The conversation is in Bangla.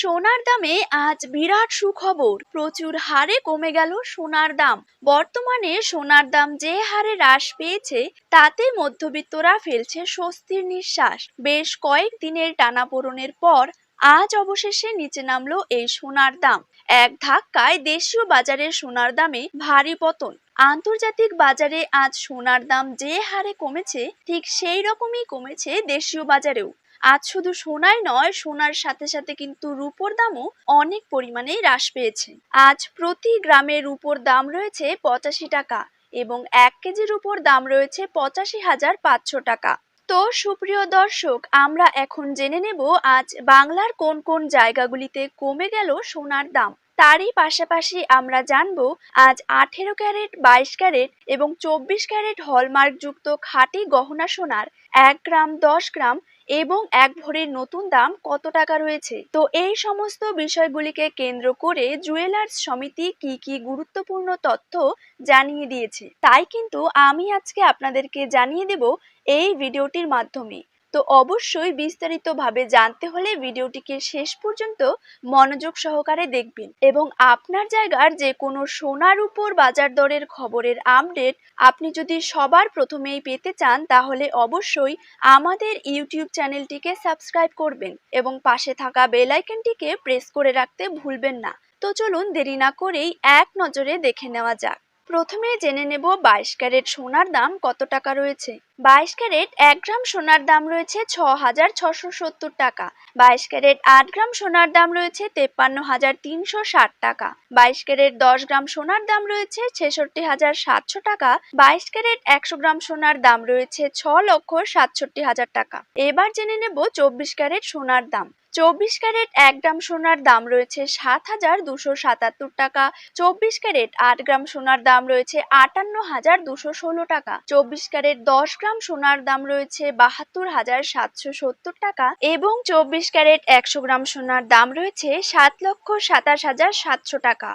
সোনার দামে আজ বিরাট সুখবর। প্রচুর হারে কমে গেল সোনার দাম। বর্তমানে সোনার দাম যে হারে হ্রাস পেয়েছে তাতে মধ্যবিত্তরা ফেলছে স্বস্তির নিঃশ্বাস। বেশ কয়েক দিনের টানাপোড়েনের পর আজ অবশেষে নিচে নামলো এই সোনার দাম। এক ধাক্কায় দেশীয় বাজারে সোনার দামে ভারী পতন। আন্তর্জাতিক বাজারে আজ সোনার দাম যে হারে কমেছে ঠিক সেই রকমই কমেছে দেশীয় বাজারেও। আজ শুধু সোনাই নয়, সোনার সাথে সাথে কিন্তু রূপোর দামও অনেক পরিমাণে হ্রাস পেয়েছে। আজ প্রতি গ্রামে রূপোর দাম রয়েছে 85 টাকা এবং 1 কেজি রূপোর দাম রয়েছে 85,500 টাকা। তো সুপ্রিয় দর্শক, আমরা এখন জেনে নেব আজ বাংলার কোন কোন জায়গাগুলিতে কমে গেল সোনার দাম। তারই পাশাপাশি আমরা জানবো আজ 18 ক্যারেট, 22 ক্যারেট এবং 24 ক্যারেট হলমার্কযুক্ত খাঁটি গহনা সোনার 1 গ্রাম, 10 গ্রাম এবং 1 ভরির নতুন দাম কত টাকা রয়েছে। তো এই সমস্ত বিষয়গুলিকে কেন্দ্র করে জুয়েলার্স সমিতি কি কি গুরুত্বপূর্ণ তথ্য জানিয়ে দিয়েছে, তাই কিন্তু আমি আজকে আপনাদেরকে জানিয়ে দেব এই ভিডিওটির মাধ্যমে। তো অবশ্যই বিস্তারিতভাবে জানতে হলে ভিডিওটিকে শেষ পর্যন্ত মনোযোগ সহকারে দেখবেন এবং আপনার জায়গার যে কোনো সোনার উপর বাজার দরের খবরের আপডেট আপনি যদি সবার প্রথমেই পেতে চান তাহলে অবশ্যই আমাদের ইউটিউব চ্যানেলটিকে সাবস্ক্রাইব করবেন এবং পাশে থাকা বেল আইকনটিকে প্রেস করে রাখতে ভুলবেন না। তো চলুন দেরি না করেই এক নজরে দেখে নেওয়া যাক। প্রথমে জেনে নেব 22 ক্যারেট সোনার দাম কত টাকা রয়েছে। 22 ক্যারেট 1 গ্রাম সোনার দাম রয়েছে 6,670 টাকা। 22 ক্যারেট 8 গ্রাম সোনার দাম রয়েছে 53,360 টাকা। 22 ক্যারেট 10 গ্রাম সোনার দাম রয়েছে 66,700 টাকা। 22 ক্যারেট 100 গ্রাম সোনার দাম রয়েছে 6,67,000 টাকা। এবার জেনে নেব 24 ক্যারেট সোনার দাম। 24 ক্যারেট 1 গ্রাম সোনার দাম রয়েছে 7,277 টাকা। 24 ক্যারেট 8 গ্রাম সোনার দাম রয়েছে 58,216 টাকা। 24 ক্যারেট 10 গ্রাম সোনার দাম রয়েছে 72,770 টাকা এবং 24 ক্যারেট 100 গ্রাম সোনার দাম রয়েছে 7,27,700 টাকা।